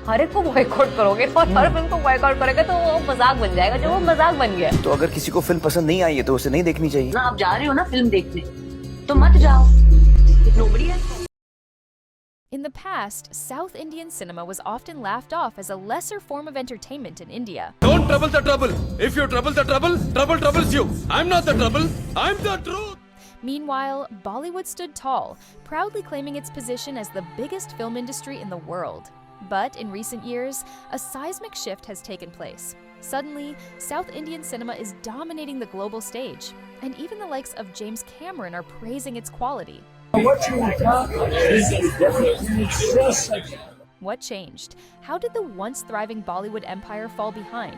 हर एक को बॉयकॉट करोगे और हर फिल्म को बॉयकॉट करोगे तो वो मजाक बन जाएगा, जो वो मजाक बन गया। तो अगर किसी को फिल्म पसंद नहीं आई है तो उसे नहीं देखनी चाहिए ना आप जा रहे हो ना फिल्म देखने, तो मत जाओ। Nobody else. In the past, South Indian cinema was often laughed off as a lesser form of entertainment in India. Don't trouble the trouble. If you trouble the trouble, trouble troubles you. I'm not the trouble. I'm the truth. Meanwhile, Bollywood stood tall, proudly claiming its position as the biggest film industry in the world. But in recent years, a seismic shift has taken place. Suddenly, South Indian cinema is dominating the global stage, and even the likes of James Cameron are praising its quality. What changed? How did the once thriving Bollywood empire fall behind?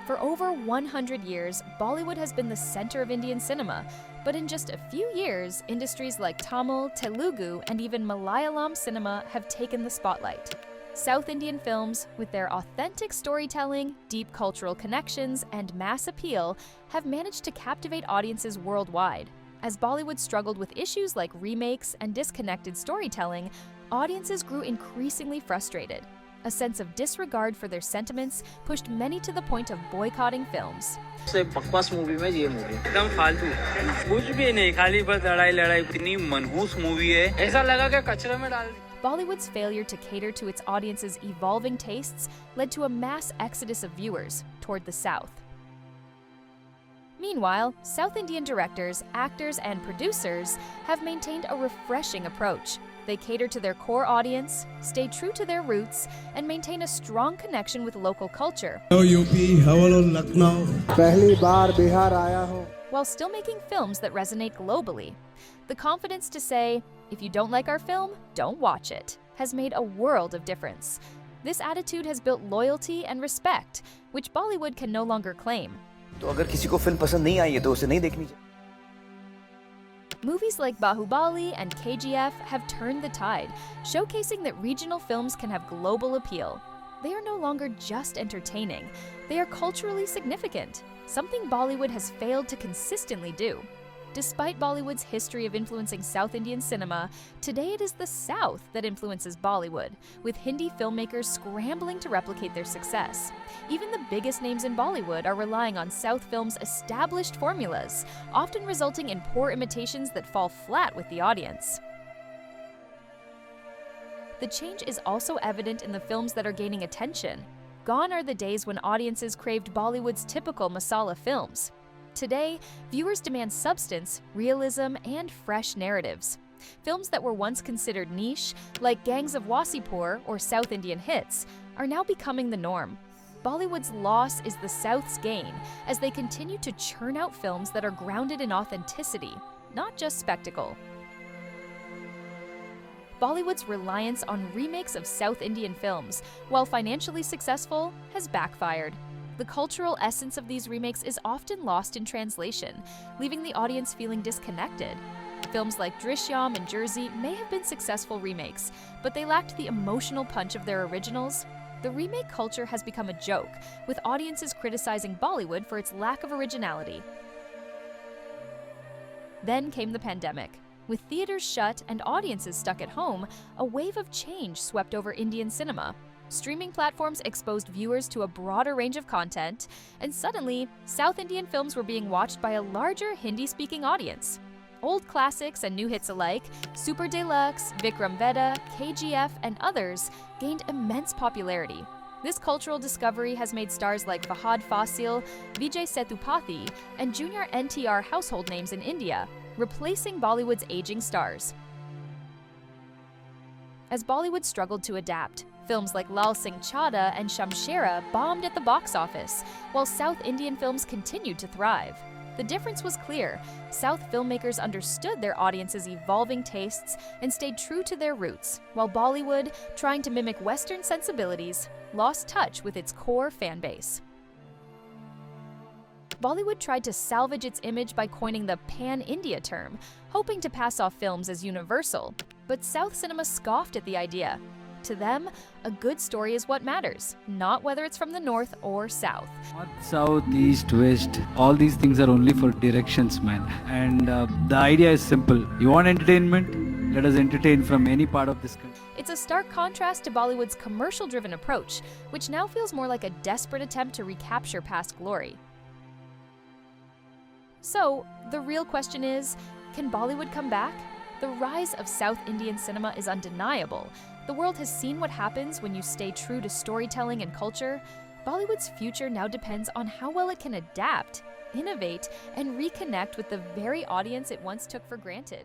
For over 100 years, Bollywood has been the center of Indian cinema, but in just a few years, industries like Tamil, Telugu, and even Malayalam cinema have taken the spotlight. South Indian films, with their authentic storytelling, deep cultural connections, and mass appeal, have managed to captivate audiences worldwide. As Bollywood struggled with issues like remakes and disconnected storytelling, audiences grew increasingly frustrated. A sense of disregard for their sentiments pushed many to the point of boycotting films. से बकवास movie में ये movie एकदम फालतू, कुछ भी नहीं, खाली बस लड़ाई लड़ाई, इतनी मनहूस मूवी है, ऐसा लगा कि कचरे में डाल दी। Bollywood's failure to cater to its audience's evolving tastes led to a mass exodus of viewers toward the south. Meanwhile, South Indian directors, actors, and producers have maintained a refreshing approach. They cater to their core audience, stay true to their roots, and maintain a strong connection with local culture. While still making films that resonate globally. The confidence to say, if you don't like our film, don't watch it, has made a world of difference. This attitude has built loyalty and respect, which Bollywood can no longer claim. तो अगर किसी को film पसंद नहीं आई है तो उसे नहीं देखनी चाहिए Movies like Bahubali and KGF have turned the tide, showcasing that regional films can have global appeal. They are no longer just entertaining, they are culturally significant, something Bollywood has failed to consistently do. Despite Bollywood's history of influencing South Indian cinema, today it is the South that influences Bollywood, with Hindi filmmakers scrambling to replicate their success. Even the biggest names in Bollywood are relying on South films' established formulas, often resulting in poor imitations that fall flat with the audience. The change is also evident in the films that are gaining attention. Gone are the days when audiences craved Bollywood's typical masala films. Today, viewers demand substance, realism, and fresh narratives. Films that were once considered niche, like Gangs of Wasseypur or South Indian hits, are now becoming the norm. Bollywood's loss is the South's gain, as they continue to churn out films that are grounded in authenticity, not just spectacle. Bollywood's reliance on remakes of South Indian films, while financially successful, has backfired. The cultural essence of these remakes is often lost in translation, leaving the audience feeling disconnected. Films like Drishyam and Jersey may have been successful remakes, but they lacked the emotional punch of their originals. The remake culture has become a joke, with audiences criticizing Bollywood for its lack of originality. Then came the pandemic. With theaters shut and audiences stuck at home, a wave of change swept over Indian cinema. Streaming platforms exposed viewers to a broader range of content, and suddenly, South Indian films were being watched by a larger Hindi-speaking audience. Old classics and new hits alike, Super Deluxe, Vikram Vedha, KGF, and others gained immense popularity. This cultural discovery has made stars like Fahad Fasil, Vijay Sethupathi, and junior NTR household names in India, replacing Bollywood's aging stars. As Bollywood struggled to adapt, films like Lal Singh Chadha and Shamshera bombed at the box office, while South Indian films continued to thrive. The difference was clear. South filmmakers understood their audience's evolving tastes and stayed true to their roots, while Bollywood, trying to mimic Western sensibilities, lost touch with its core fan base. Bollywood tried to salvage its image by coining the pan-India term, hoping to pass off films as universal. But South cinema scoffed at the idea. To them, a good story is what matters, not whether it's from the north or south. North, south, east, west, all these things are only for directions, man. And the idea is simple. You want entertainment? let us entertain from any part of this country. It's a stark contrast to Bollywood's commercial-driven approach, which now feels more like a desperate attempt to recapture past glory. So, the real question is, can Bollywood come back? The rise of South Indian cinema is undeniable. The world has seen what happens when you stay true to storytelling and culture. Bollywood's future now depends on how well it can adapt, innovate, and reconnect with the very audience it once took for granted.